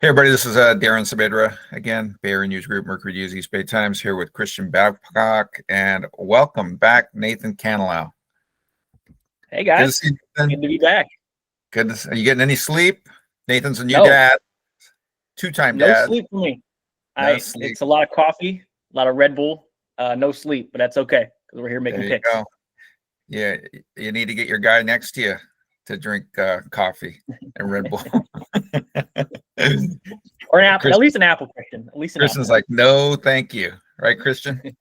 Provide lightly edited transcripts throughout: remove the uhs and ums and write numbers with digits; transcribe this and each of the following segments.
Hey everybody, this is Darren Saavedra again, Bayer News Group, Mercury News, East Bay Times, here with Christian Babcock, and welcome back, Nathan Canilau. Hey Good to guys, see you, Nathan. good to be back. Are you getting any sleep? Nathan's a new No, dad, two-time no dad. sleep for me. No sleep. It's a lot of coffee, a lot of Red Bull, no sleep, but that's okay because we're here making There you picks. go. Yeah, you need to get your guy next to you to drink coffee and Red Bull. Or an apple, at least an apple, Christian. At least an Christian's apple. like, no, thank you. Right, Christian? It's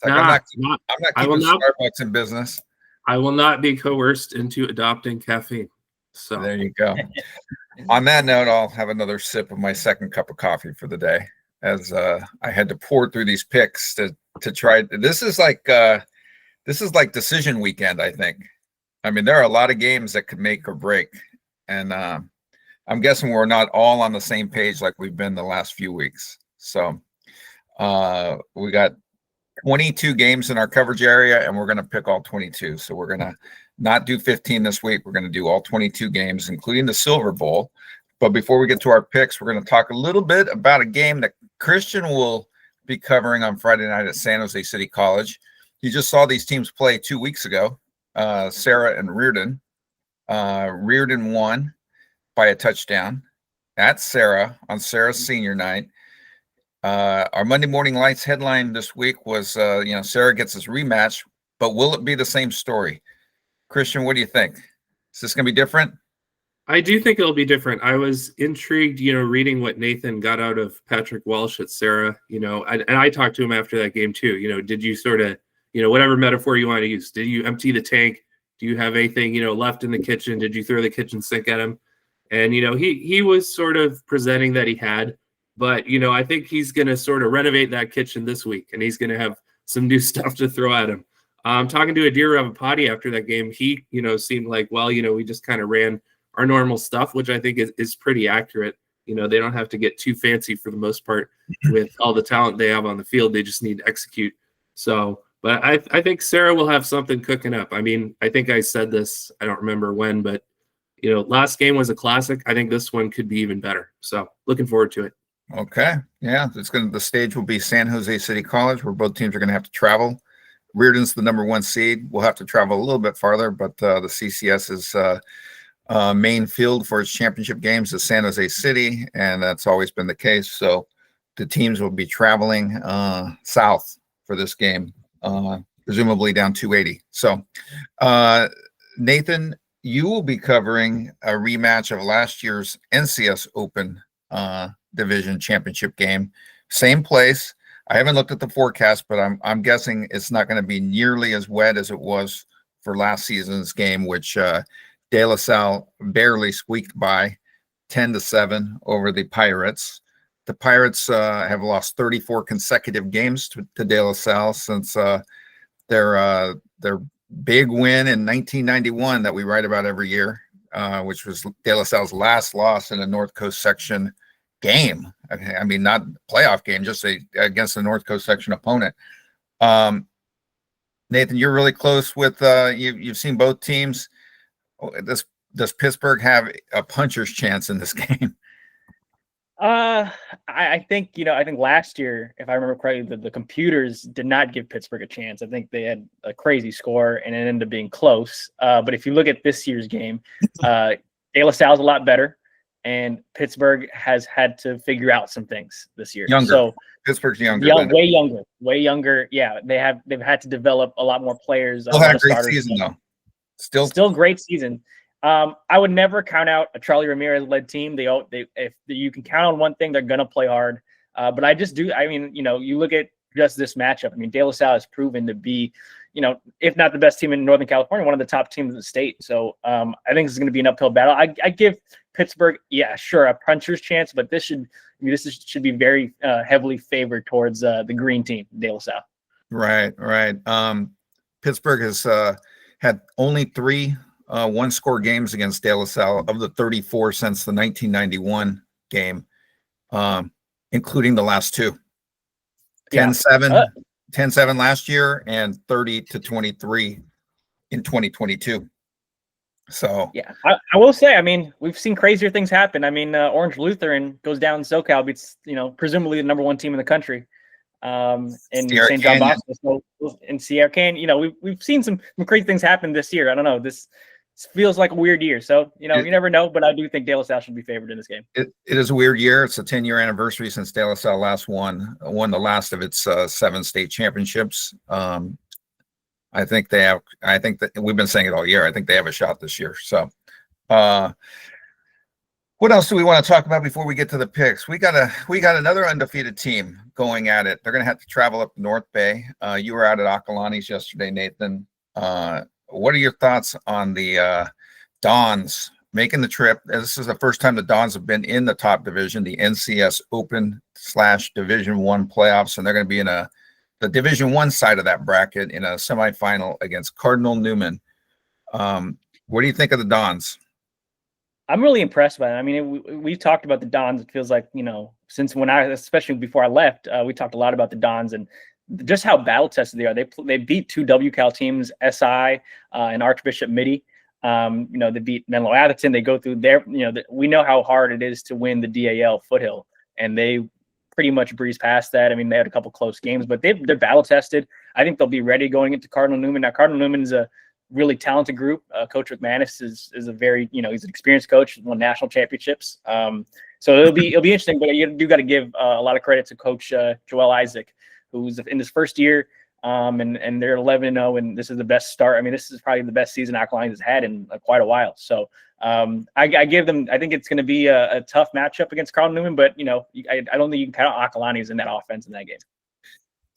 like, I'm not keeping Starbucks in business. I will not be coerced into adopting caffeine. So there you go. On that note, I'll have another sip of my second cup of coffee for the day, as I had to pour through these picks to try. This is like decision weekend, I think. I mean, there are a lot of games that could make or break, and I'm guessing we're not all on the same page like we've been the last few weeks. So we got 22 games in our coverage area, and we're going to pick all 22. So we're going to not do 15 this week. We're going to do all 22 games, including the Silver Bowl. But before we get to our picks, we're going to talk a little bit about a game that Christian will be covering on Friday night at San Jose City College. You just saw these teams play 2 weeks ago, Serra and Riordan. Riordan won by a touchdown at Serra on Serra's senior night. Our Monday Morning Lights headline this week was, Serra gets his rematch, but will it be the same story? Christian, what do you think? Is this going to be different? I do think it'll be different. I was intrigued, reading what Nathan got out of Patrick Walsh at Serra, and I talked to him after that game too. Did you sort of, whatever metaphor you want to use, did you empty the tank? Do you have anything, left in the kitchen? Did you throw the kitchen sink at him? And, he was sort of presenting that he had. But, I think he's going to sort of renovate that kitchen this week, and he's going to have some new stuff to throw at him. Talking to Adir Ravapati after that game, he, seemed like, we just kind of ran our normal stuff, which I think is pretty accurate. They don't have to get too fancy for the most part with all the talent they have on the field. They just need to execute. So, but I think Serra will have something cooking up. I mean, I think I said this, I don't remember when, but, last game was a classic. I think this one could be even better. So looking forward to it. Okay. Yeah. The stage will be San Jose City College, where both teams are going to have to travel. Riordan's the number 1 seed. We'll have to travel a little bit farther, but the CCS's main field for its championship games is San Jose City, and that's always been the case. So the teams will be traveling south for this game, presumably down 280. So Nathan, you will be covering a rematch of last year's NCS Open Division Championship game. Same place. I haven't looked at the forecast, but I'm guessing it's not going to be nearly as wet as it was for last season's game, which De La Salle barely squeaked by 10-7 over the Pirates. The Pirates have lost 34 consecutive games to De La Salle since their big win in 1991 that we write about every year, which was De La Salle's last loss in a North Coast section game. I mean, not playoff game, just against a North Coast section opponent. Nathan, you're really close with you've seen both teams. Does Pittsburgh have a puncher's chance in this game? I think last year, if I remember correctly, the computers did not give Pittsburgh a chance. I think they had a crazy score and it ended up being close. But if you look at this year's game, De La Salle's a lot better, and Pittsburgh has had to figure out some things this year. Younger. So Pittsburgh's younger. Way younger. Yeah, they've had to develop a lot more players. Still had a great season though. Still great season. I would never count out a Charlie Ramirez led team. If you can count on one thing, they're gonna play hard. But I just do. I mean, you look at just this matchup. I mean, De La Salle has proven to be, if not the best team in Northern California, one of the top teams in the state. So I think this is going to be an uphill battle. I give Pittsburgh, sure, a puncher's chance, but this should be very heavily favored towards the green team, De La Salle. Right. Pittsburgh has had only 3 one-score games against De La Salle of the 34 since the 1991 game, including the last 2. 10-7 last year and 30-23 in 2022. So Yeah, I will say, I mean, we've seen crazier things happen. I mean, Orange Lutheran goes down in SoCal, beats, presumably the number 1 team in the country, in Sierra St. John Canyon. Bosco. So in Sierra Canyon, we've seen some crazy things happen this year. I don't know. This feels like a weird year. So, you never know, but I do think De La Salle should be favored in this game. It is a weird year. It's a 10-year anniversary since De La Salle last won the last of its 7 state championships. I think that we've been saying it all year. I think they have a shot this year. So, what else do we want to talk about before we get to the picks? We got another undefeated team going at it. They're going to have to travel up the North Bay. You were out at Acalanes yesterday, Nathan. What are your thoughts on the Dons making the trip? This is the first time the Dons have been in the top division, the NCS Open / Division I playoffs, and they're going to be in the Division I side of that bracket in a semifinal against Cardinal Newman. What do you think of the Dons? I'm really impressed by it. I mean, we've talked about the Dons. It feels like, since especially before I left, we talked a lot about the Dons and just how battle tested they are. They beat 2 WCAL teams, SI and Archbishop Mitty. They beat Menlo Atherton. They go through their, we know how hard it is to win the DAL foothill, and they pretty much breeze past that. I mean, they had a couple close games, but they're battle tested. I think they'll be ready going into Cardinal Newman. Now, Cardinal Newman is a really talented group. Coach McManus is a very, he's an experienced coach, won national championships. So it'll be interesting, but you do got to give a lot of credit to Coach Joel Isaac, who's in his first year, and they're 11-0, and this is the best start. I mean, this is probably the best season Acalanes has had in quite a while. So I give them. I think it's going to be a tough matchup against Cardinal Newman, but I don't think you can count Acalanes in that offense in that game.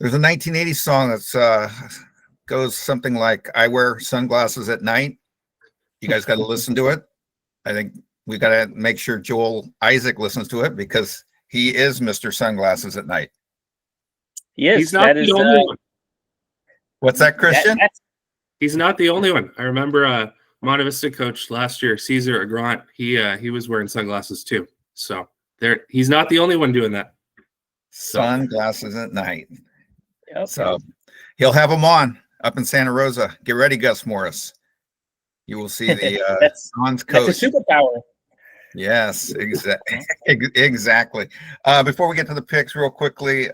There's a 1980s song that's goes something like, "I wear sunglasses at night." You guys got to listen to it. I think we got to make sure Joel Isaac listens to it because he is Mr. Sunglasses at Night. He is. He's not the only one. What's that, Christian? He's not the only one. I remember Monte Vista coach last year, Cesar Agrant. He was wearing sunglasses too. So he's not the only one doing that. Sunglasses at night. Yep. So he'll have them on up in Santa Rosa. Get ready, Gus Morris. You will see the Dons coach. That's a superpower. Yes, exactly. Before we get to the picks, real quickly,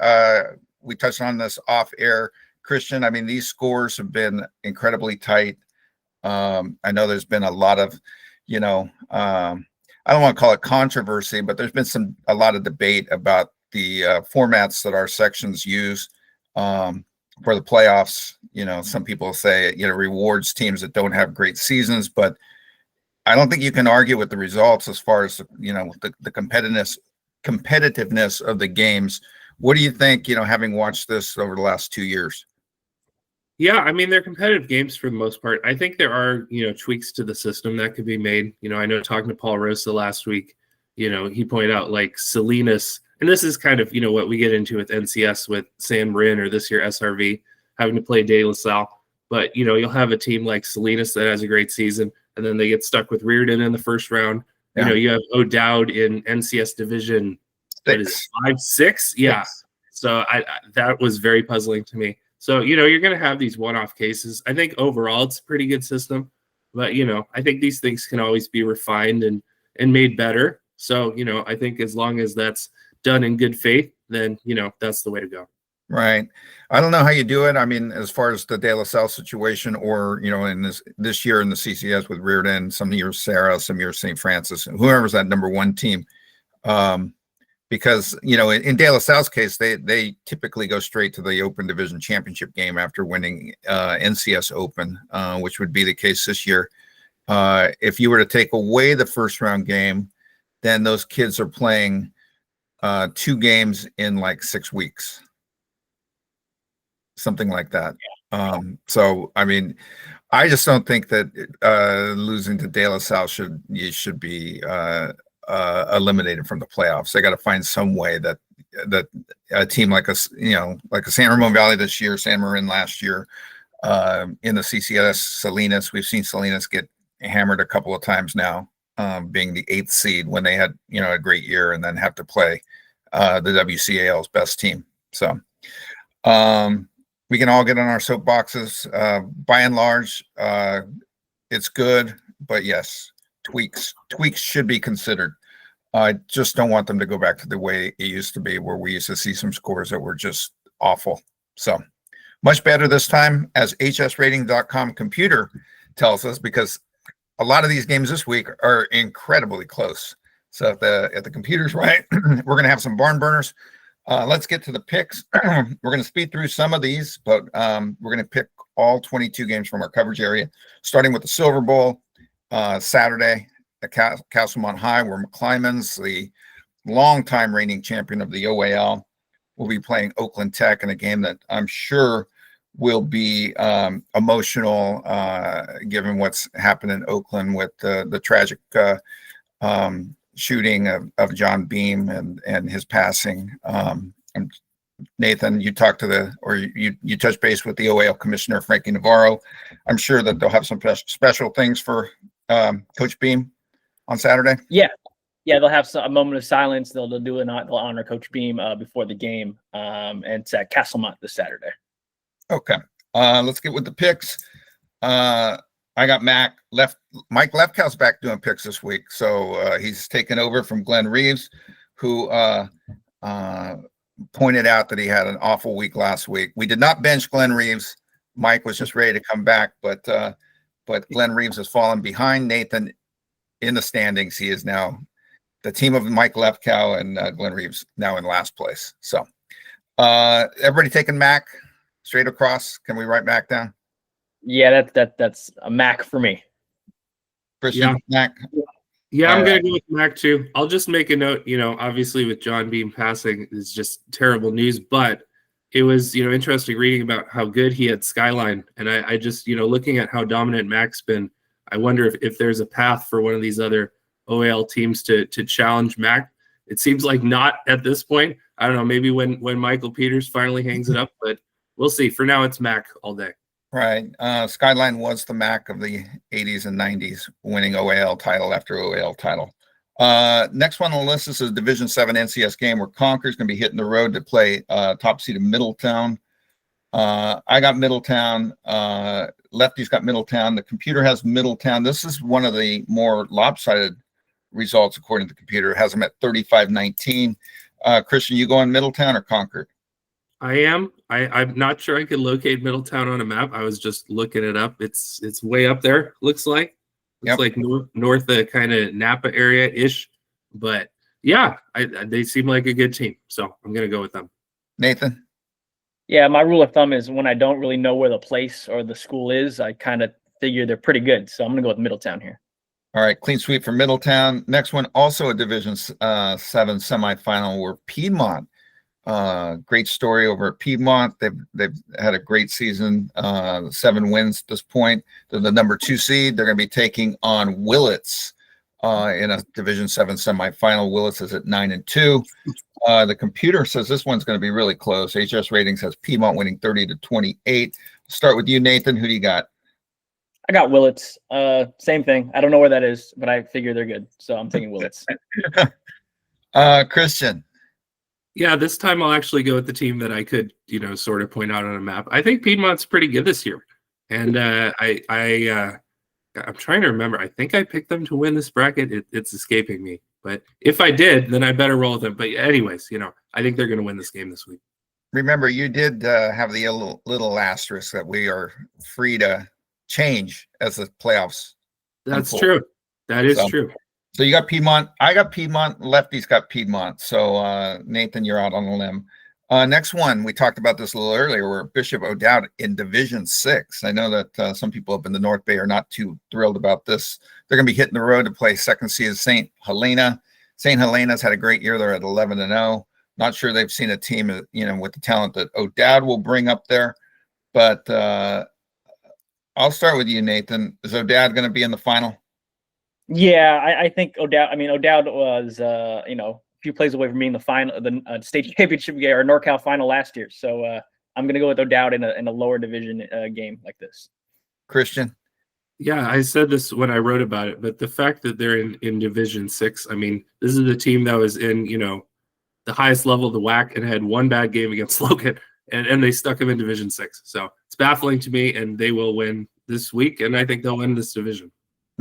we touched on this off air, Christian. I mean, these scores have been incredibly tight. I know there's been a lot of, I don't want to call it controversy, but there's been a lot of debate about the formats that our sections use for the playoffs. Some people say it, rewards teams that don't have great seasons, but I don't think you can argue with the results as far as, the competitiveness of the games. What do you think, having watched this over the last 2 years? Yeah, I mean, they're competitive games for the most part. I think there are, tweaks to the system that could be made. I know talking to Paul Rosa last week, he pointed out like Salinas, and this is kind of, what we get into with NCS with San Marin or this year SRV having to play De La Salle. But, you'll have a team like Salinas that has a great season, and then they get stuck with Riordan in the first round. Yeah. You have O'Dowd in NCS Division 5-6. Yeah. So that was very puzzling to me. So, you're going to have these one-off cases. I think overall it's a pretty good system. But, I think these things can always be refined and made better. So, I think as long as that's done in good faith, then, that's the way to go. Right. I don't know how you do it. I mean, as far as the De La Salle situation or, in this year in the CCS with Riordan, some years Serra, some years St. Francis, whoever's that number 1 team. Because, in De La Salle's case, they typically go straight to the Open Division Championship game after winning NCS Open, which would be the case this year. If you were to take away the first round game, then those kids are playing 2 games in like 6 weeks. Something like that. So, I mean, I just don't think that losing to De La Salle should be eliminated from the playoffs. They got to find some way that a team like like a San Ramon Valley this year, San Marin last year, in the CCS, Salinas. We've seen Salinas get hammered a couple of times now, being the 8th seed when they had a great year, and then have to play the WCAL's best team. So. We can all get on our soapboxes. By and large, it's good. but yes, tweaks should be considered. I just don't want them to go back to the way it used to be, where we used to see some scores that were just awful. So much better this time, as hsrating.com computer tells us, because a lot of these games this week are incredibly close. So if the computer's right, we're going to have some barn burners. Let's get to the picks. We're going to speed through some of these, but we're going to pick all 22 games from our coverage area, starting with the Silver Bowl Saturday at Castlemont High, where McClymonds, the longtime reigning champion of the OAL, will be playing Oakland Tech in a game that I'm sure will be emotional, given what's happened in Oakland with the tragic shooting of John Beam and his passing. Nathan, you talked to you touched base with the OAL commissioner, Frankie Navarro. I'm sure that they'll have some special things for Coach Beam on Saturday. Yeah, they'll have a moment of silence. They'll they'll honor Coach Beam before the game, and it's at Castlemont this Saturday. Okay, let's get with the picks. I got Mike Lefkow's back doing picks this week, so he's taken over from Glenn Reeves, who pointed out that he had an awful week last week. We did not bench Glenn Reeves. Mike was just ready to come back, but Glenn Reeves has fallen behind Nathan in the standings. He is now the team of Mike Lefkow and Glenn Reeves now in last place. So everybody taking Mac straight across. Can we write Mac down? Yeah, that's a Mac for me. Christian, Mac. Yeah, I'm going to go with Mac too. I'll just make a note, obviously with John Beam passing is just terrible news, but it was, interesting reading about how good he had Skyline. And I just, looking at how dominant Mac's been, I wonder if there's a path for one of these other OAL teams to challenge Mac. It seems like not at this point. I don't know, maybe when Michael Peters finally hangs it up, but we'll see. For now, it's Mac all day. Right. Skyline was the Mac of the 80s and 90s, winning OAL title after OAL title. Next one on the list is a Division 7 NCS game where Concor's going to be hitting the road to play top seed of Middletown. I got Middletown. Lefty's got Middletown. The computer has Middletown. This is one of the more lopsided results, according to the computer. It has them at 35-19. Christian, you going Middletown or Concord? I am. I'm not sure I could locate Middletown on a map. I was just looking it up. It's way up there. Looks like like north kind of Napa area ish. But yeah, they seem like a good team, so I'm gonna go with them. Nathan. Yeah, my rule of thumb is when I don't really know where the place or the school is, I kind of figure they're pretty good. So I'm gonna go with Middletown here. All right, clean sweep for Middletown. Next one, also a Division 7 semifinal, where Piedmont. Great story over at Piedmont. They've had a great season, 7 wins at this point. They're the number 2 seed. They're going to be taking on Willits in a Division 7 semifinal. Willits is at 9-2. The computer says this one's going to be really close. HS Ratings has Piedmont winning 30-28. Start with you, Nathan. Who do you got? I got Willits. Same thing. I don't know where that is, but I figure they're good, so I'm taking Willits. Christian. Yeah, this time I'll actually go with the team that I could, sort of point out on a map. I think Piedmont's pretty good this year, and I'm trying to remember. I think I picked them to win this bracket. It's escaping me, but if I did, then I better roll with them. But anyways, I think they're going to win this game this week. Remember, you did have the little asterisk that we are free to change as the playoffs. That's true. That is true. So you got Piedmont. I got Piedmont. Lefty's got Piedmont. So Nathan, you're out on a limb. Next one, we talked about this a little earlier, where Bishop O'Dowd in Division 6. I know that some people up in the North Bay are not too thrilled about this. They're going to be hitting the road to play second seed St. Helena. St. Helena's had a great year. They're at 11-0. Not sure they've seen a team, with the talent that O'Dowd will bring up there. But I'll start with you, Nathan. Is O'Dowd going to be in the final? Yeah, I think O'Dowd. I mean, O'Dowd was, a few plays away from being the final, the state championship game or NorCal final last year. So I'm going to go with O'Dowd in a lower division game like this. Christian. Yeah, I said this when I wrote about it, but the fact that they're in Division 6, I mean, this is the team that was in, the highest level of the WAC and had one bad game against Logan, and they stuck them in Division 6. So it's baffling to me, and they will win this week, and I think they'll win this division.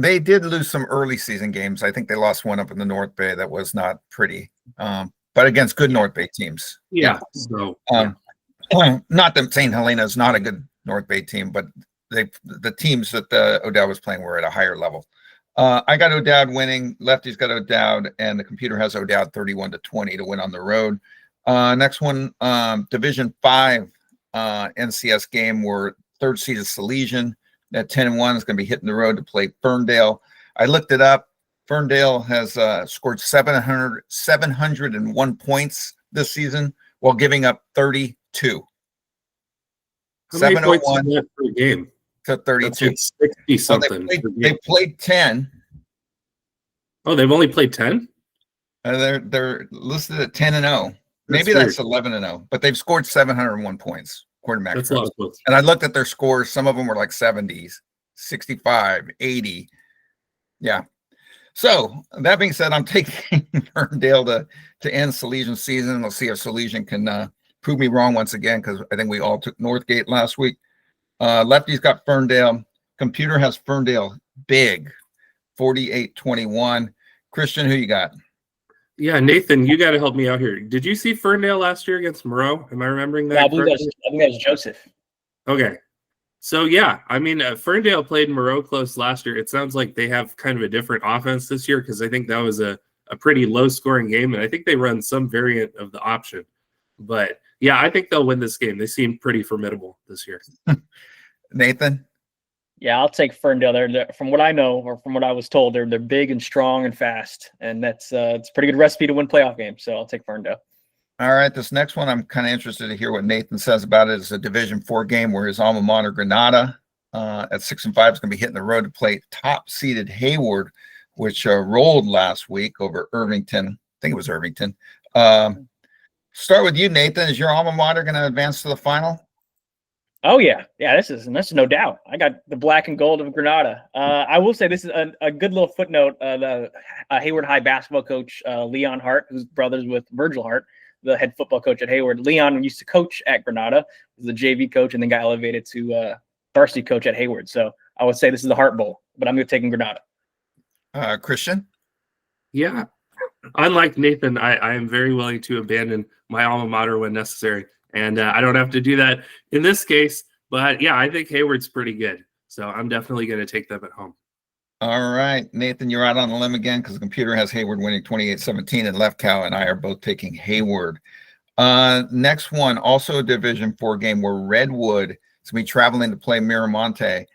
They did lose some early season games. I think they lost one up in the North Bay that was not pretty, but against good North Bay teams. Yeah. So Not that St. Helena is not a good North Bay team, but the teams that O'Dowd was playing were at a higher level. I got O'Dowd winning. Lefty's got O'Dowd, and the computer has O'Dowd 31-20 to win on the road. Next one, Division 5 NCS game where third seed is Salesian at 10-1 is going to be hitting the road to play Ferndale. I looked it up. Ferndale has scored 701 points this season while giving up 32. how many points 701 is that per game? to 32. That's like 60 something. They played 10. Oh, they've only played 10? They're listed at 10-0. Maybe that's 11-0, but they've scored 701 points. Quarterback. That's a lot of points. And I looked at their scores. Some of them were like 70s, 65, 80. Yeah. So that being said, I'm taking Ferndale to end Salesian's season. We'll see if Salesian can prove me wrong once again, because I think we all took Northgate last week. Lefty's got Ferndale. Computer has Ferndale big, 48-21. Christian, who you got? Yeah, Nathan, you got to help me out here. Did you see Ferndale last year against Moreau? Am I remembering that? Yeah, I think that was Joseph. Okay. So, yeah, I mean, Ferndale played Moreau close last year. It sounds like they have kind of a different offense this year, because I think that was a pretty low-scoring game, and I think they run some variant of the option. But, yeah, I think they'll win this game. They seem pretty formidable this year. Nathan? Yeah, I'll take Ferndale. They're from what I know, or from what I was told, they're big and strong and fast, and that's it's a pretty good recipe to win playoff games. So I'll take Ferndale. All right, this next one, I'm kind of interested to hear what Nathan says about it. It's a Division 4 game where his alma mater, Granada, at 6-5, is going to be hitting the road to play top-seeded Hayward, which rolled last week over Irvington. I think it was Irvington. Start with you, Nathan. Is your alma mater going to advance to the final? Oh yeah, this is no doubt. I got the black and gold of Granada. I will say this is a good little footnote. The Hayward High basketball coach Leon Hart, who's brothers with Virgil Hart, the head football coach at Hayward. Leon used to coach at Granada, was the JV coach, and then got elevated to varsity coach at Hayward. So I would say this is the Hart Bowl, but I'm going to take Granada. Christian? Yeah. Unlike Nathan, I am very willing to abandon my alma mater when necessary. And I don't have to do that in this case. But, yeah, I think Hayward's pretty good. So I'm definitely going to take them at home. All right, Nathan, you're out on the limb again because the computer has Hayward winning 28-17, and Left Cow and I are both taking Hayward. Next one, also a Division 4 game where Redwood is going to be traveling to play Miramonte.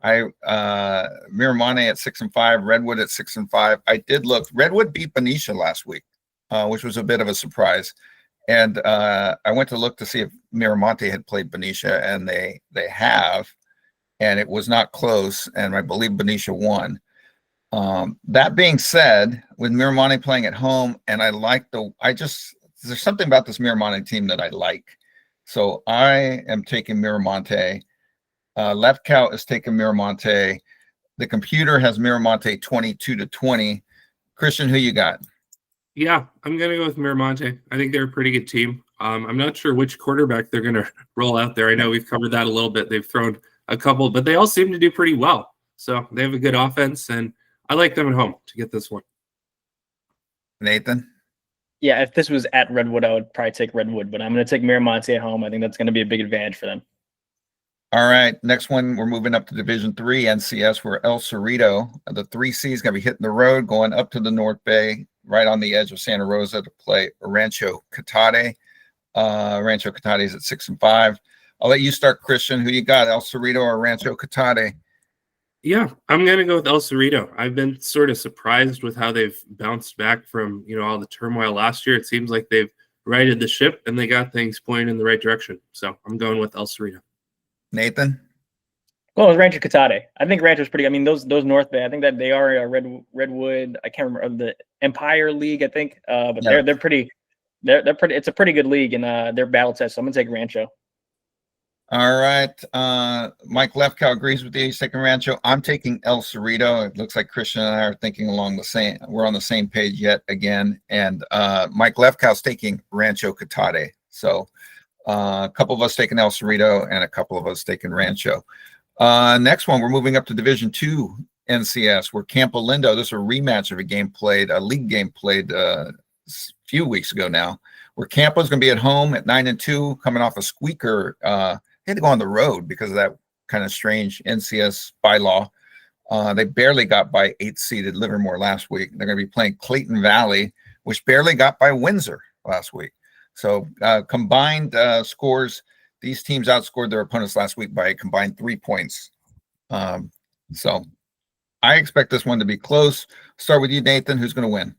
Miramonte at 6-5, Redwood at 6-5. I did look. Redwood beat Benicia last week, which was a bit of a surprise. And I went to look to see if Miramonte had played Benicia, and they have. And it was not close, and I believe Benicia won. That being said, with Miramonte playing at home, and there's something about this Miramonte team that I like. So I am taking Miramonte. Left Cow is taking Miramonte. The computer has Miramonte 22-20. Christian, who you got? Yeah, I'm going to go with Miramonte. I think they're a pretty good team. I'm not sure which quarterback they're going to roll out there. I know we've covered that a little bit. They've thrown a couple, but they all seem to do pretty well. So they have a good offense, and I like them at home to get this one. Nathan? Yeah, if this was at Redwood, I would probably take Redwood, but I'm going to take Miramonte at home. I think that's going to be a big advantage for them. All right, next one, we're moving up to Division 3 NCS, where El Cerrito, the 3C, is going to be hitting the road, going up to the North Bay, right on the edge of Santa Rosa to play Rancho Cotade. Rancho Cotade is at 6-5. I'll let you start, Christian. Who you got, El Cerrito or Rancho Cotade? Yeah, I'm going to go with El Cerrito. I've been sort of surprised with how they've bounced back from, all the turmoil last year. It seems like they've righted the ship and they got things pointing in the right direction. So I'm going with El Cerrito. Nathan? Well, it's Rancho Cotade. I think Rancho's pretty. I mean, those North Bay. I think that they are a Redwood. I can't remember the Empire League. I think, but yeah. they're pretty. They're pretty. It's a pretty good league, and they're battle test. So I'm gonna take Rancho. All right, Mike Left Cow agrees with you. He's taking Rancho. I'm taking El Cerrito. It looks like Christian and I are thinking along the same. We're on the same page yet again, and Mike Left Cow's taking Rancho Cotade. So a couple of us taking El Cerrito, and a couple of us taking Rancho. Next one, we're moving up to Division 2 NCS, where Campo Lindo, this is a rematch of a league game played a few weeks ago now, where Campo's going to be at home at 9-2, coming off a squeaker. They had to go on the road because of that kind of strange NCS bylaw. They barely got by 8th-seeded Livermore last week. They're going to be playing Clayton Valley, which barely got by Windsor last week. So combined scores, these teams outscored their opponents last week by a combined 3 points. So I expect this one to be close. Start with you, Nathan. Who's going to win?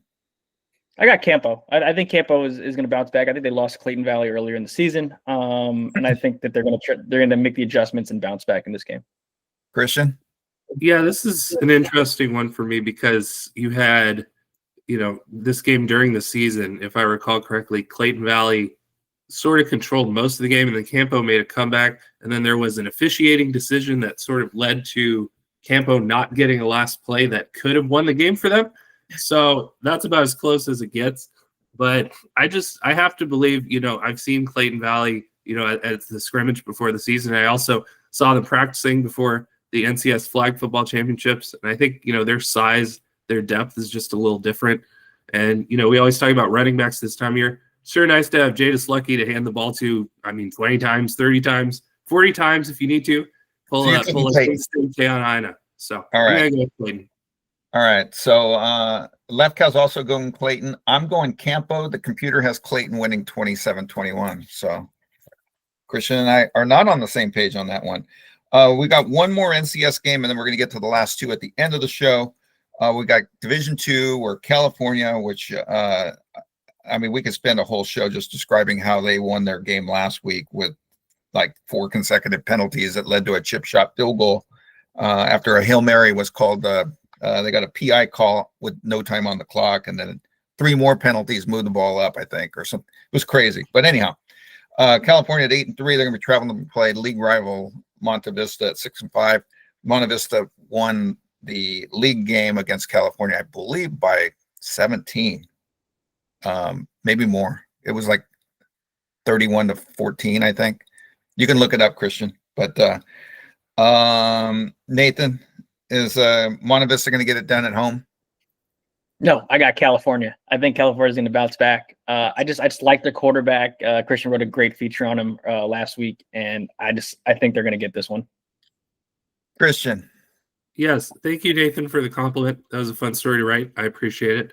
I got Campo. I think Campo is going to bounce back. I think they lost Clayton Valley earlier in the season, and I think that they're going to make the adjustments and bounce back in this game. Christian? Yeah, this is an interesting one for me because you had, this game during the season, if I recall correctly, Clayton Valley sort of controlled most of the game, and then Campo made a comeback, and then there was an officiating decision that sort of led to Campo not getting a last play that could have won the game for them. So that's about as close as it gets. But I have to believe, I've seen Clayton Valley, at the scrimmage before the season. I also saw them practicing before the NCS flag football championships. And I think, their size, their depth is just a little different. And, we always talk about running backs this time of year. Sure, nice to have Jadis Lucky to hand the ball to, 20 times, 30 times, 40 times if you need to. Pull a Ina. So all right. I'm gonna go with Clayton. All right. So Left Cow's also going Clayton. I'm going Campo. The computer has Clayton winning 27-21. So Christian and I are not on the same page on that one. We got one more NCS game, and then we're going to get to the last two at the end of the show. We got Division II or California, which we could spend a whole show just describing how they won their game last week with like 4 consecutive penalties that led to a chip shot field goal after a Hail Mary was called. They got a PI call with no time on the clock, and then 3 more penalties moved the ball up, I think, or something. It was crazy. But anyhow, California at 8-3, they're going to be traveling to play league rival Monte Vista at 6-5. Monte Vista won the league game against California, I believe, by 17, maybe more. It was like 31-14, I think. You can look it up, Christian. But Nathan, is Monte Vista going to get it done at home? No, I got California. I think California is going to bounce back. I just like their quarterback. Christian wrote a great feature on him last week, and I think they're going to get this one. Christian. Yes, thank you, Nathan, for the compliment. That was a fun story to write. I appreciate it.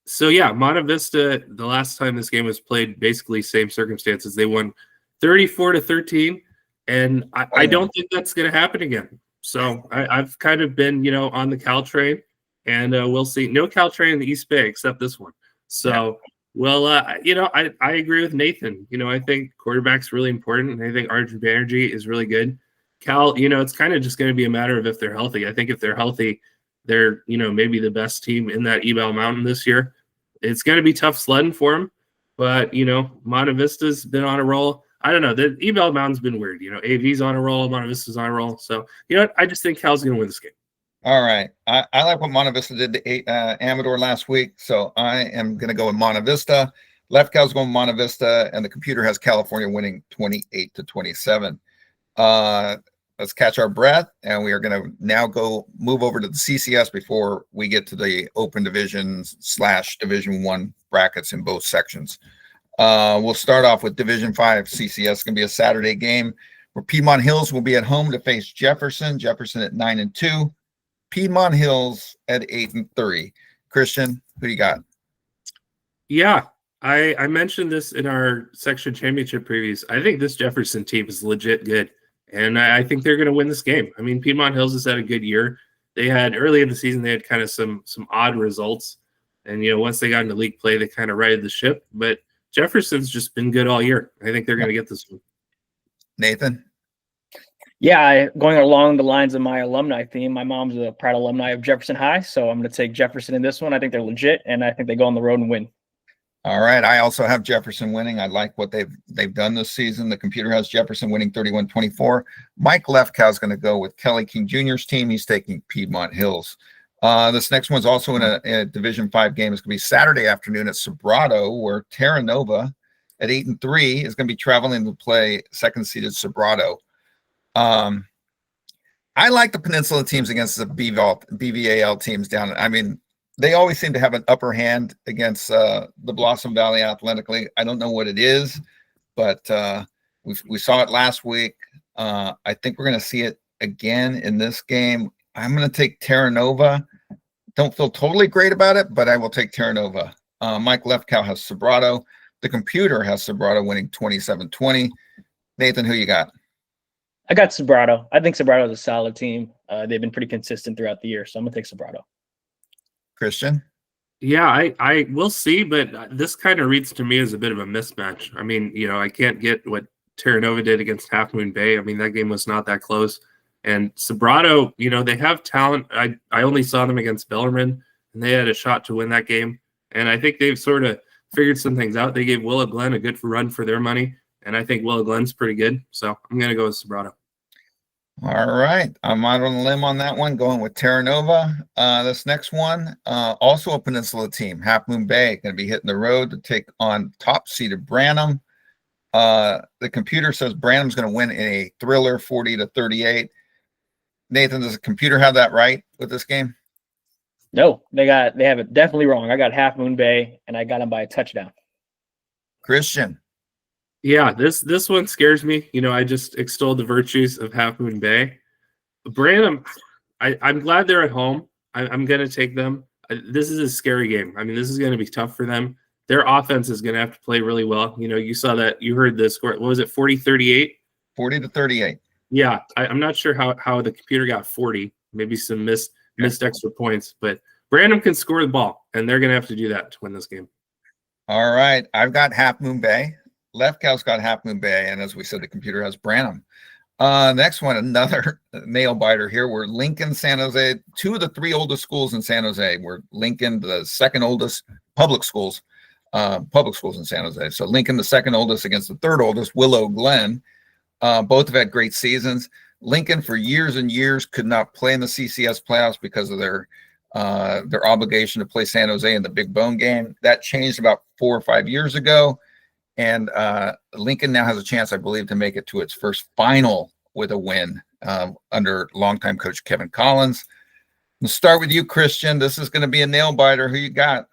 So yeah, Monte Vista, the last time this game was played, basically same circumstances. They won 34-13, and I don't think that's going to happen again. So I've kind of been, on the Cal train, and we'll see. No Cal train in the East Bay except this one. So, well, I agree with Nathan. I think quarterback's really important, and I think Arjun Banerjee is really good. Cal, it's kind of just going to be a matter of if they're healthy. I think if they're healthy, they're, maybe the best team in that Ebal Mountain this year. It's going to be tough sledding for them, but, Monte Vista's been on a roll. I don't know. The Ebal Mountain's been weird. AV's on a roll, Monte Vista's on a roll. So, I just think Cal's going to win this game. All right. I like what Monte Vista did to Amador last week, so I am going to go with Monte Vista. Left Cal's going with Monte Vista, and the computer has California winning 28-27. Let's catch our breath, and we are going to now move over to the CCS before we get to the open divisions / Division I brackets in both sections. We'll start off with Division 5 CCS. It's going to be a Saturday game where Piedmont Hills will be at home to face Jefferson. Jefferson at 9-2. Piedmont Hills at 8-3. Christian, who you got? Yeah, I mentioned this in our section championship previews. I think this Jefferson team is legit good, and I think they're going to win this game. Piedmont Hills has had a good year. They had early in the season, they had kind of some odd results, and once they got into league play, they kind of righted the ship. But Jefferson's just been good all year. I think they're going to get this one. Nathan? Yeah, going along the lines of my alumni theme, my mom's a proud alumni of Jefferson High, so I'm going to take Jefferson in this one. I think they're legit, and I think they go on the road and win. All right. I also have Jefferson winning. I like what they've done this season. The computer has Jefferson winning 31-24. Mike Lefkow is going to go with Kelly King Jr.'s team. He's taking Piedmont Hills. This next one's also in a Division 5 game. It's going to be Saturday afternoon at Sobrato, where Terra Nova at 8-3 is going to be traveling to play second-seeded Sobrato. I like the Peninsula teams against the BVAL teams down. I mean, they always seem to have an upper hand against the Blossom Valley athletically. I don't know what it is, but we saw it last week. I think we're going to see it again in this game. I'm going to take Terra Nova. Don't feel totally great about it, but I will take Terra Nova. Mike Lefkow has Sobrato. The computer has Sobrato winning 27-20. Nathan, who you got? I got Sobrato. I think Sobrato is a solid team. They've been pretty consistent throughout the year, so I'm gonna take Sobrato. Christian? Yeah, I will see, but this kind of reads to me as a bit of a mismatch. I mean, I can't get what Terra Nova did against Half Moon Bay. I mean, that game was not that close. And Sobrato, they have talent. I only saw them against Bellarmine, and they had a shot to win that game. And I think they've sort of figured some things out. They gave Willow Glen a good run for their money, and I think Willow Glen's pretty good. So I'm going to go with Sobrato. All right. I'm out on a limb on that one, going with Terra Nova. This next one, also a Peninsula team, Half Moon Bay, going to be hitting the road to take on top-seeded Branham. The computer says Branham's going to win in a thriller 40-38. Nathan, does the computer have that right with this game? No, they have it definitely wrong. I got Half Moon Bay, and I got them by a touchdown. Christian? Yeah, this one scares me. I just extolled the virtues of Half Moon Bay. Branham, I'm glad they're at home. I'm going to take them. This is a scary game. I mean, this is going to be tough for them. Their offense is going to have to play really well. You saw that. You heard the score. What was it, 40-38? 40-38. Yeah, I'm not sure how the computer got 40. Maybe some missed extra points. But Branham can score the ball, and they're going to have to do that to win this game. All right. I've got Half Moon Bay. Lefkow's got Half Moon Bay, and as we said, the computer has Branham. Next one, another nail biter here. We're Lincoln, San Jose. Two of the three oldest schools in San Jose. We're Lincoln, the second oldest public schools in San Jose. So Lincoln, the second oldest, against the third oldest, Willow Glen. Both have had great seasons. Lincoln, for years and years, could not play in the CCS playoffs because of their obligation to play San Jose in the Big Bone game. That changed about 4 or 5 years ago. And Lincoln now has a chance, I believe, to make it to its first final with a win under longtime coach Kevin Collins. We'll start with you, Christian. This is going to be a nail biter. Who you got?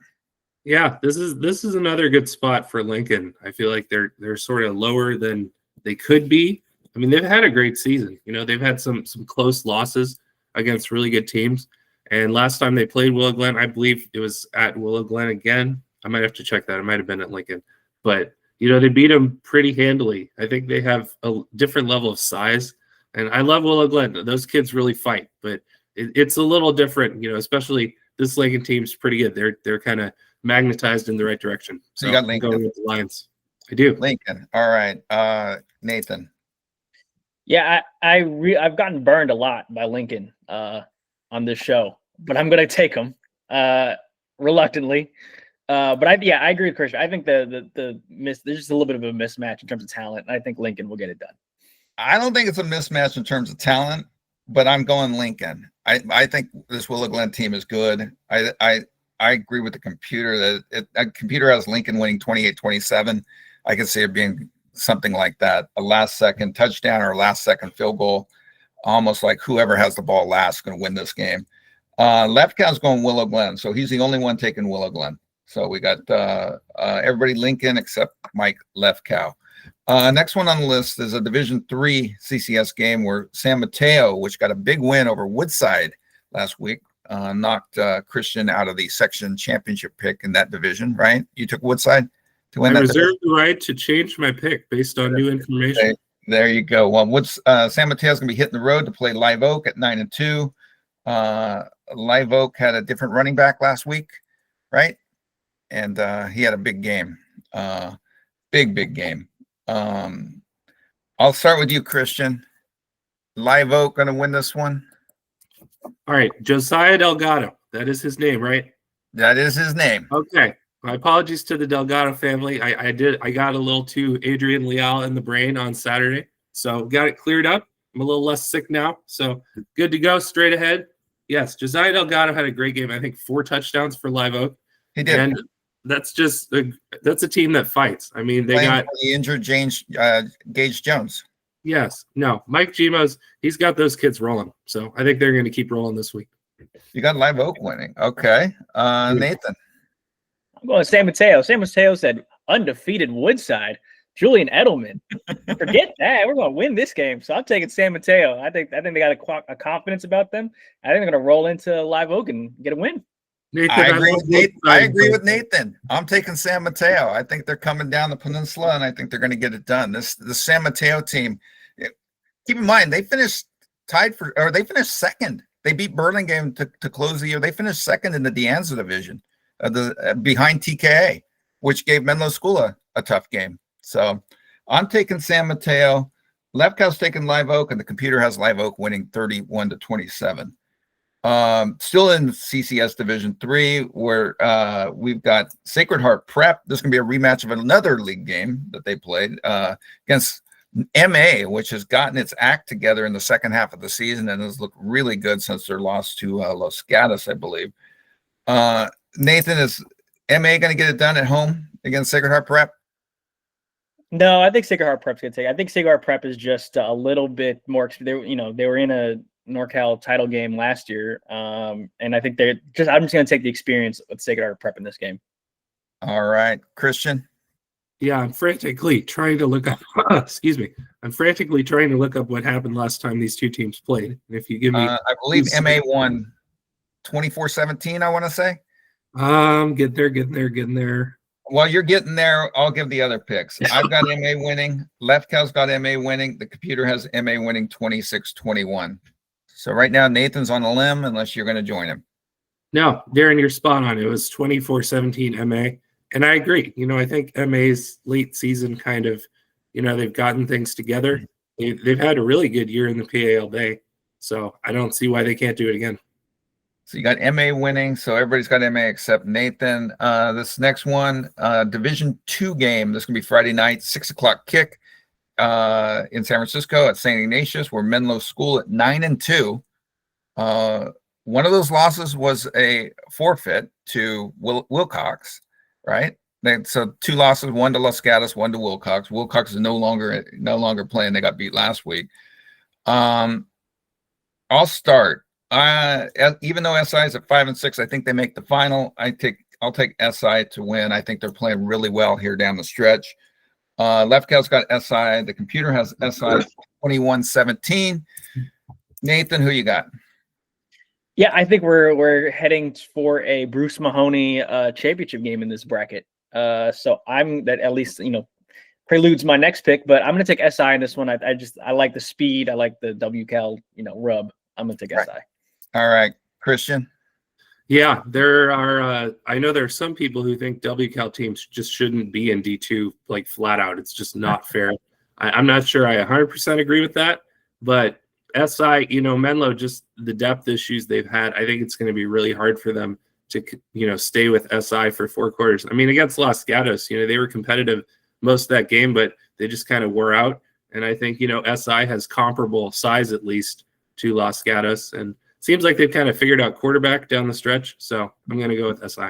Yeah, this is another good spot for Lincoln. I feel like they're sort of lower than they could be. I mean, they've had a great season. They've had some close losses against really good teams. And last time they played Willow Glen, I believe it was at Willow Glen again. I might have to check that. It might have been at Lincoln, but they beat them pretty handily. I think they have a different level of size, and I love Willow Glen. Those kids really fight, but it's a little different, especially this Lincoln team's pretty good. They're kind of magnetized in the right direction. So you got Lincoln. Going with the Lions. I do. Lincoln. All right. Nathan. Yeah, I've gotten burned a lot by Lincoln on this show, but I'm going to take them reluctantly. But I agree with Christian. I think there's just a little bit of a mismatch in terms of talent. And I think Lincoln will get it done. I don't think it's a mismatch in terms of talent, but I'm going Lincoln. I think this Willow Glen team is good. I agree with the computer that the computer has Lincoln winning 28-27. I can see it being something like that, a last-second touchdown or a last-second field goal, almost like whoever has the ball last is going to win this game. Lefkow's going Willow Glen, so he's the only one taking Willow Glen. So we got everybody Lincoln except Mike Lefkow. Next one on the list is a Division III CCS game where San Mateo, which got a big win over Woodside last week, knocked Christian out of the section championship pick in that division, right? You took Woodside to win that division? I reserved the right to change my pick based on new information. Okay. There you go. Well, San Mateo's going to be hitting the road to play Live Oak at 9-2. Live Oak had a different running back last week, right? And he had a big game, big game. I'll start with you, Christian. Live Oak going to win this one? All right, Josiah Delgado. That is his name, right? That is his name. Okay. My apologies to the Delgado family. I got a little too Adrian Leal in the brain on Saturday, so got it cleared up. I'm a little less sick now, so good to go. Straight ahead. Yes, Josiah Delgado had a great game. I think 4 touchdowns for Live Oak. He did. And that's a team that fights. I mean, they got the injured Gage Jones. Yes. No. Mike Gimo's, he's got those kids rolling. So I think they're going to keep rolling this week. You got Live Oak winning. Okay. Nathan. I'm going San Mateo. San Mateo said undefeated Woodside. Julian Edelman. Forget that. We're going to win this game. So I'm taking San Mateo. I think they got a confidence about them. I think they're going to roll into Live Oak and get a win. Nathan, I agree with Nathan. I'm taking San Mateo. I think they're coming down the peninsula, and I think they're going to get it done. The San Mateo team, keep in mind, they finished second. They beat Burlingame to close the year. They finished second in the De Anza division, behind TKA, which gave Menlo School a tough game. So I'm taking San Mateo. Lefkow's taking Live Oak, and the computer has Live Oak winning 31-27. Still in CCS Division 3, where we've got Sacred Heart Prep. This is going to be a rematch of another league game that they played against MA, which has gotten its act together in the second half of the season and has looked really good since their loss to Los Gatos, I believe. Nathan, is MA going to get it done at home against Sacred Heart Prep? No, I think Sacred Heart Prep's going to take it. I think Sacred Heart Prep is just a little bit more. They were in a NorCal title game last year, and I think I'm just going to take the experience with Sacred Heart Prep in this game. All right, Christian. Yeah, I'm frantically trying to look up. Excuse me. I'm frantically trying to look up what happened last time these two teams played. And if you give me, I believe MA won 24-17. I want to say. Getting there. While you're getting there, I'll give the other picks. I've got MA winning. Lefkow's got MA winning. The computer has MA winning 26-21. So right now, Nathan's on a limb unless you're going to join him. No, Darren, you're spot on. It was 24-17 MA. And I agree. I think MA's late season kind of, they've gotten things together. They've had a really good year in the PAL Bay. So I don't see why they can't do it again. So you got MA winning. So everybody's got MA except Nathan. This next one, Division 2 game. This is going to be Friday night, 6:00 kick in San Francisco at St. Ignatius. We're Menlo School at 9-2. One of those losses was a forfeit to Wilcox, right? So 2 losses, 1 to Los Gatos, 1 to Wilcox. Wilcox is no longer playing. They got beat last week. I'll start. Even though SI is at 5-6, I think they make the final. I'll take SI to win. I think they're playing really well here down the stretch. Lefkow's got SI. The computer has SI 21-17. Nathan, who you got? Yeah, I think we're heading for a Bruce Mahoney championship game in this bracket. So that at least preludes my next pick, but I'm going to take SI in this one. I like the speed. I like the WCal rub. I'm going to take SI. All right, Christian. Yeah, there are. I know there are some people who think WCal teams just shouldn't be in D2 like flat out. It's just not fair. I'm not sure I 100% agree with that, but SI, Menlo, just the depth issues they've had, I think it's going to be really hard for them to, stay with SI for 4 quarters. I mean, against Los Gatos, they were competitive most of that game, but they just kind of wore out. And I think, SI has comparable size at least to Los Gatos, and seems like they've kind of figured out quarterback down the stretch. So I'm going to go with SI.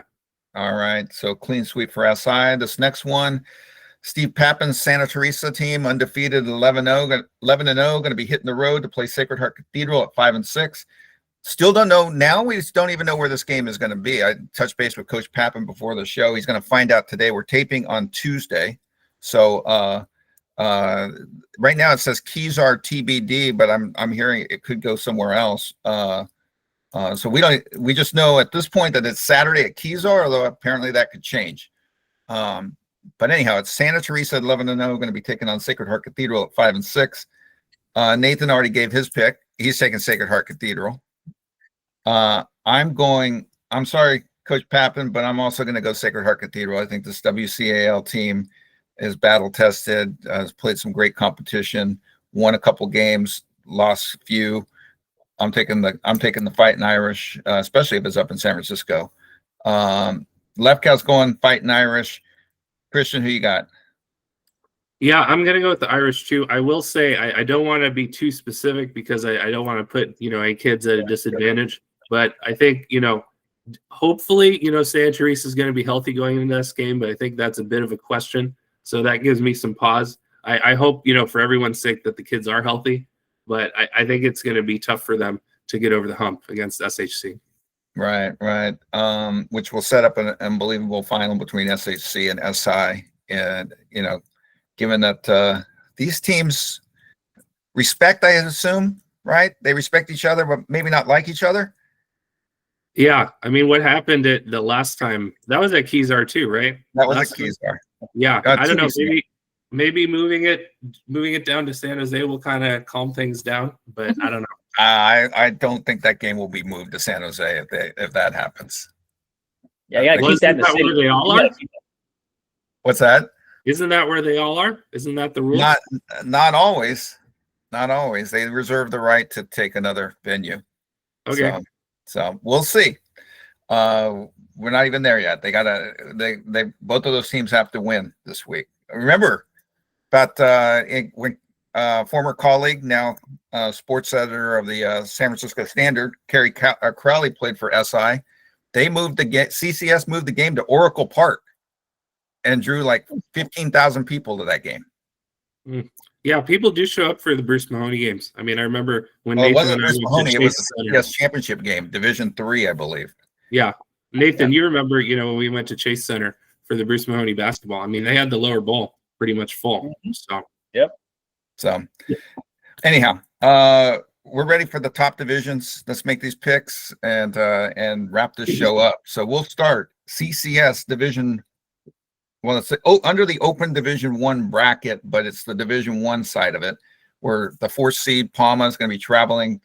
All right. So clean sweep for SI. This next one, Steve Pappin's Santa Teresa team, undefeated 11-0, going to be hitting the road to play Sacred Heart Cathedral at 5-6. Still don't know. Now we just don't even know where this game is going to be. I touched base with Coach Pappin before the show. He's going to find out today. We're taping on Tuesday. So right now it says Kezar TBD, but I'm hearing it could go somewhere else. So we just know at this point that it's Saturday at Kezar, although apparently that could change. But anyhow, it's Santa Teresa at 11-0, going to be taking on Sacred Heart Cathedral at 5-6. Nathan already gave his pick. He's taking Sacred Heart Cathedral. I'm sorry, Coach Pappin, but I'm also going to go Sacred Heart Cathedral. I think this WCAL team is battle tested, has played some great competition, won a couple games, lost a few. I'm taking the Fighting Irish, especially if it's up in San Francisco. Lefkow's going Fighting Irish. Christian, who you got? Yeah, I'm going to go with the Irish too. I will say I don't want to be too specific because I don't want to put, any kids at a disadvantage. But I think, hopefully, Santa Teresa is going to be healthy going into this game, but I think that's a bit of a question. So that gives me some pause. I hope, for everyone's sake that the kids are healthy, but I think it's going to be tough for them to get over the hump against SHC. Right. Which will set up an unbelievable final between SHC and SI. And, given that these teams respect, I assume, right? They respect each other, but maybe not like each other. Yeah. I mean, what happened at the last time? That was at Keysar too, right? That was at Keysar. Yeah. I don't know. Maybe moving it down to San Jose will kind of calm things down, but I don't know. I don't think that game will be moved to San Jose if that happens. Yeah, you gotta keep that in the city. Where they all are? What's that? Isn't that where they all are? Isn't that the rule? Not always. Not always. They reserve the right to take another venue. Okay. So we'll see. We're not even there yet. They both of those teams have to win this week. Remember about when former colleague, now sports editor of the San Francisco Standard, Kerry Crowley played for SI. They moved the game. CCS moved the game to Oracle Park and drew like 15,000 people to that game. Yeah, people do show up for the Bruce Mahoney games. I mean, I remember when Nathan it wasn't Bruce Mahoney, it was the Center. CCS championship game, Division III, I believe. Yeah, Nathan, you remember, when we went to Chase Center for the Bruce Mahoney basketball. I mean, they had the lower bowl pretty much full. So yep. So anyhow, we're ready for the top divisions. Let's make these picks and wrap this show up. So we'll start CCS division. Well, it's under the open Division 1 bracket, but it's the Division 1 side of it, where the 4th seed Palma is going to be traveling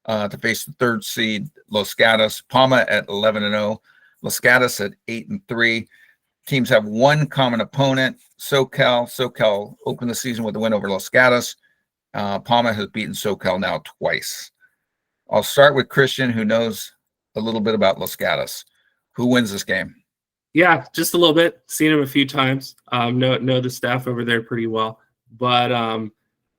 to face the 3rd seed Los Gatos. Palma at 11-0, Los Gatos at 8-3. Teams have one common opponent. SoCal opened the season with a win over Los Gatos. Palma has beaten SoCal now twice. I'll start with Christian, who knows a little bit about Los Gatos. Who wins this game? Yeah, just a little bit. Seen him a few times. Know the staff over there pretty well. But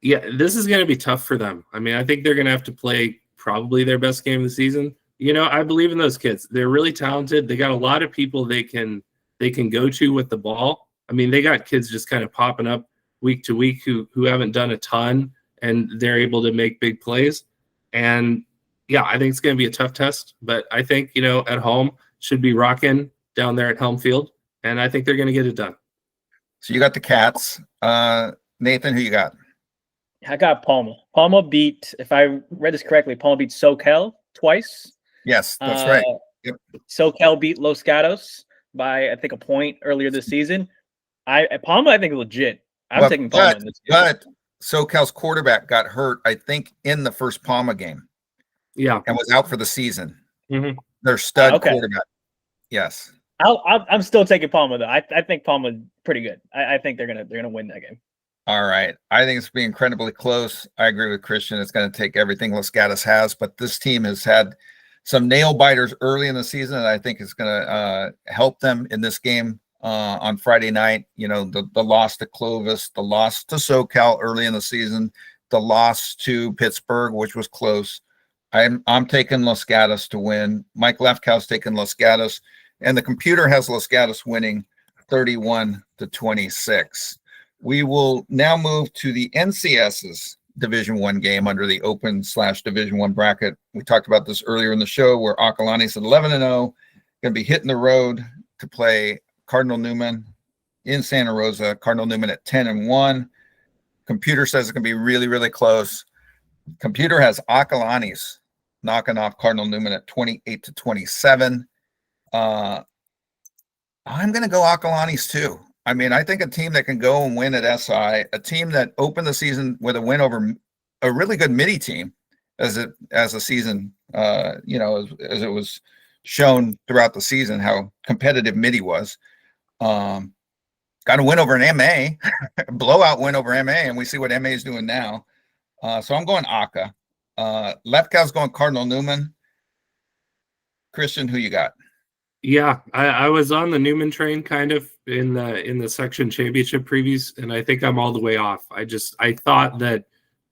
this is going to be tough for them. I mean, I think they're going to have to play probably their best game of the season. I believe in those kids. They're really talented. They got a lot of people they can go to with the ball. I mean, they got kids just kind of popping up week to week who haven't done a ton, and they're able to make big plays. And yeah, I think it's going to be a tough test. But I think at home should be rocking down there at Helm Field, and I think they're going to get it done. So you got the Cats. Nathan, who you got? I got Palma. Palma beat, if I read this correctly, Palma beat SoCal twice. Yes, that's right. Yep. SoCal beat Los Gatos by, I think, a point earlier this season. Palma, I think, legit. I'm taking Palma in this game. But SoCal's quarterback got hurt, I think, in the first Palma game. Yeah. And was out for the season. Mm-hmm. Their stud quarterback. Yes. I'm still taking Palma though. I think Palma's pretty good. I think they're gonna win that game. All right. I think it's be incredibly close. I agree with Christian. It's going to take everything Los Gatos has, but this team has had some nail biters early in the season, and I think it's going to help them in this game on Friday night. The loss to Clovis, the loss to SoCal early in the season, the loss to Pittsburgh, which was close. I'm taking Los Gatos to win. Mike Lefkow's taking Los Gatos, and the computer has Los Gatos winning 31-26. We will now move to the NCS's Division 1 game under the open/Division 1 bracket. We talked about this earlier in the show, where Acalanes at 11-0 going to be hitting the road to play Cardinal Newman in Santa Rosa. Cardinal Newman at 10-1. Computer says it's going to be really, really close. Computer has Acalanes knocking off Cardinal Newman at 28-27. I'm going to go Acalanes too. I mean, I think a team that can go and win at SI, a team that opened the season with a win over a really good Midi team, as a season, as it was shown throughout the season how competitive Midi was. Got a win over an MA, blowout win over MA, and we see what MA is doing now. So I'm going Aka. Lefkow's going Cardinal Newman. Christian, who you got? Yeah, I was on the Newman train kind of in the section championship previews, and I think I'm all the way off. I thought that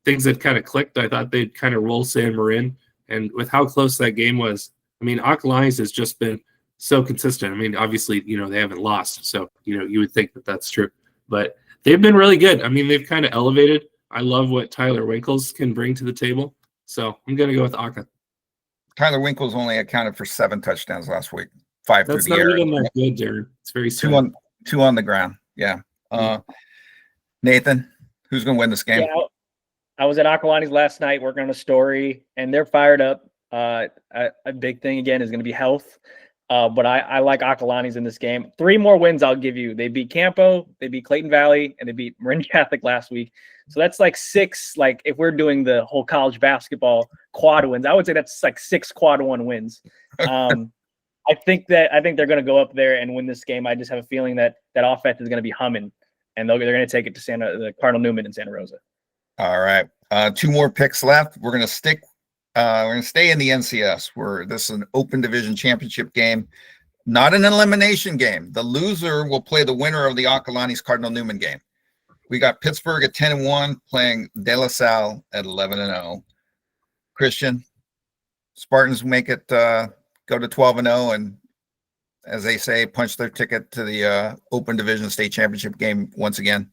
things had kind of clicked. I thought they'd kind of roll San Marin, and with how close that game was, I mean, Acalanes has just been so consistent. I mean, obviously, they haven't lost, so you would think that that's true. But They've been really good. I mean, they've kind of elevated. I love what Tyler Winkles can bring to the table. So I'm going to go with Aka. Tyler Winkles only accounted for 7 touchdowns last week, 5 That's through the not air. even that good, Darren. It's very sad. 2 on the ground. Yeah. Nathan, who's going to win this game? Yeah, I was at Acalanes last night working on a story, and they're fired up. A big thing again is going to be health. But I like Acalanes in this game. 3 more wins I'll give you. They beat Campo, they beat Clayton Valley, and they beat Marin Catholic last week. So that's like 6. Like if we're doing the whole college basketball quad wins, I would say that's like 6 quad 1 wins. I think they're going to go up there and win this game. I just have a feeling that offense is going to be humming, and they're going to take it to the Cardinal Newman in Santa Rosa. All right. 2 more picks left. We're going to stay in the NCS, where this is an open division championship game, not an elimination game. The loser will play the winner of the Acalanes Cardinal Newman game. We got Pittsburgh at 10-1 playing De La Salle at 11-0. Christian, Spartans make it go to 12-0 and, as they say, punch their ticket to the open division state championship game once again.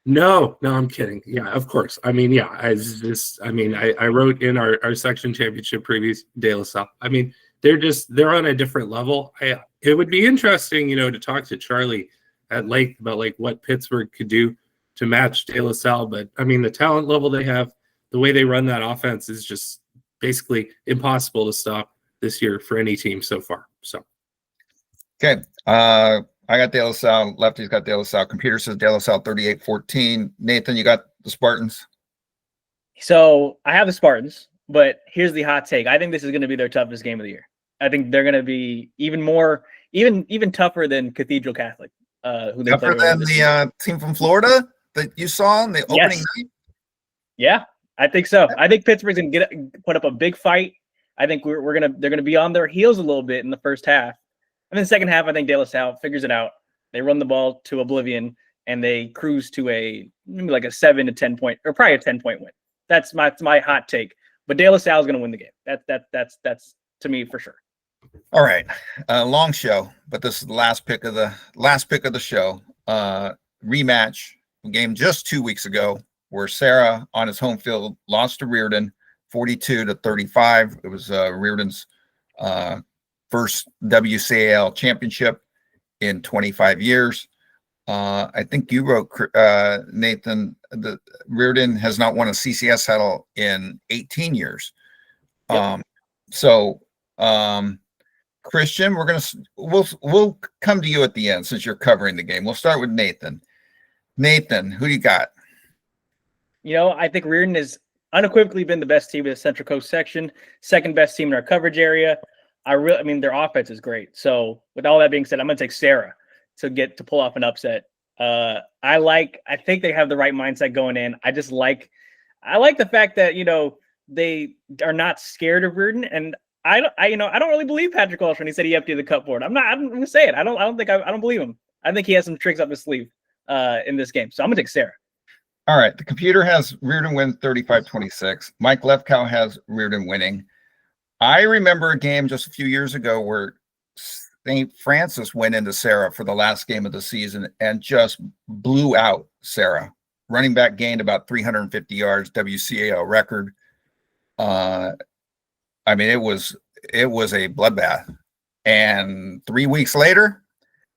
No, I'm kidding. Yeah, of course. I mean, yeah, I wrote in our section championship previews De La Salle. I mean, they're on a different level. It would be interesting, to talk to Charlie at length about like what Pittsburgh could do to match De La Salle. But I mean, the talent level they have, the way they run that offense is just basically impossible to stop this year for any team so far. So, okay. I got De La Salle. Lefty's got De La Salle. Computer says De La Salle 38-14. Nathan, you got the Spartans? So I have the Spartans, but here's the hot take. I think this is going to be their toughest game of the year. I think they're going to be even tougher than Cathedral Catholic. Who they tougher than the team from Florida that you saw in the opening night? Yeah, I think so. I think Pittsburgh's going to put up a big fight. I think they're going to be on their heels a little bit in the first half. And then the second half, I think De La Salle figures it out. They run the ball to oblivion, and they cruise to maybe like a 7 to 10 point, or probably a 10-point win. That's my hot take. But De La Salle is going to win the game. That's to me for sure. All right, long show, but this is the last pick of the show. Rematch game just 2 weeks ago, where Serra on his home field lost to Riordan 42-35. It was Riordan's first WCAL championship in 25 years. I think you wrote, Nathan, the Riordan has not won a CCS title in 18 years. Yep. Christian, we'll come to you at the end since you're covering the game. We'll start with Nathan. Nathan, who do you got? I think Riordan has unequivocally been the best team in the Central Coast section, second best team in our coverage area. Their offense is great. So with all that being said, I'm going to take Serra to pull off an upset. I think they have the right mindset going in. I like the fact that, they are not scared of Riordan, and I don't really believe Patrick Walsh when he said he emptied the cupboard. I'm going to say it. I don't believe him. I think he has some tricks up his sleeve in this game. So I'm going to take Serra. All right. The computer has Riordan win 35-26. Mike Lefkow has Riordan winning. I remember a game just a few years ago where St. Francis went into Serra for the last game of the season and just blew out Serra. Running back gained about 350 yards, WCAL record. It was a bloodbath. And 3 weeks later,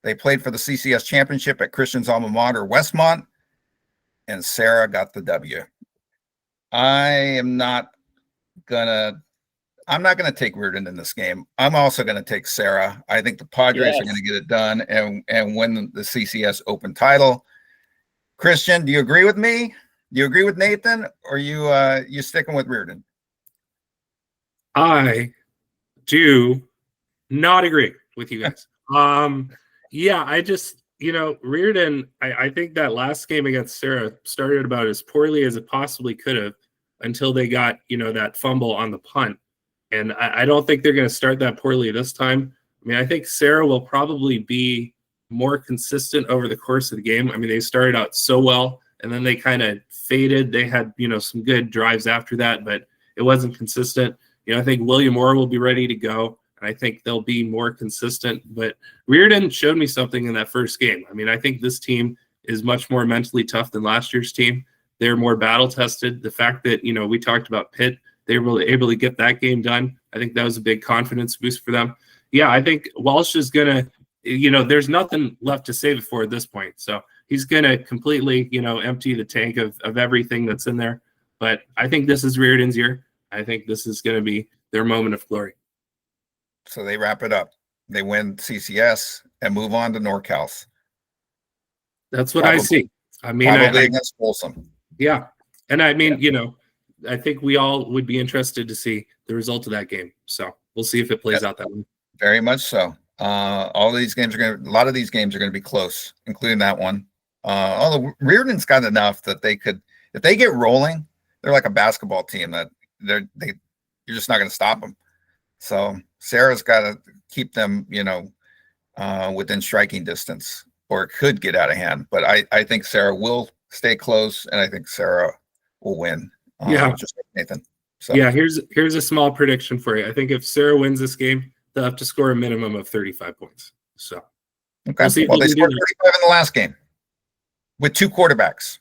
they played for the CCS championship at Christian's alma mater, Westmont, and Serra got the W. I'm not gonna take Riordan in this game. I'm also gonna take Serra. I think the Padres are gonna get it done and win the CCS Open title. Christian, do you agree with me? Do you agree with Nathan, or you sticking with Riordan? I do not agree with you guys. I just, Riordan, I think that last game against Serra started about as poorly as it possibly could have until they got, that fumble on the punt. And I don't think they're going to start that poorly this time. I think Serra will probably be more consistent over the course of the game. They started out so well, and then they kind of faded. They had, some good drives after that, but it wasn't consistent. I think William Moore will be ready to go, and I think they'll be more consistent. But Riordan showed me something in that first game. I think this team is much more mentally tough than last year's team. They're more battle tested. The fact that, we talked about Pitt, they were able to get that game done. I think that was a big confidence boost for them. Yeah, I think Walsh is going to, there's nothing left to save it for at this point. So he's going to completely, empty the tank of everything that's in there. But I think this is Riordan's year. I think this is going to be their moment of glory. So they wrap it up. They win CCS and move on to NorCal. That's what I see. I mean, probably against Folsom. Yeah. And I mean, I think we all would be interested to see the result of that game. So we'll see if it plays out that way. Very much so. All of these games a lot of these games are going to be close, including that one. Although Riordan's got enough that they could, if they get rolling, they're like a basketball team that you're just not going to stop them. So Serra's got to keep them, within striking distance, or it could get out of hand. But I think Serra will stay close, and I think Serra will win. Just like Nathan. So yeah, here's a small prediction for you. I think if Serra wins this game, they'll have to score a minimum of 35 points. So okay. Well, they scored 35 in the last game with two quarterbacks.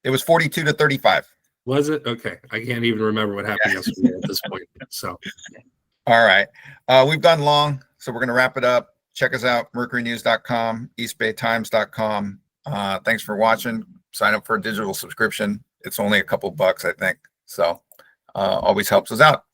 It was 42-35. Was it? Okay. I can't even remember what happened yesterday at this point. So all right. We've gone long, so we're going to wrap it up. Check us out, mercurynews.com, eastbaytimes.com. Thanks for watching. Sign up for a digital subscription. It's only a couple bucks, I think. So always helps us out.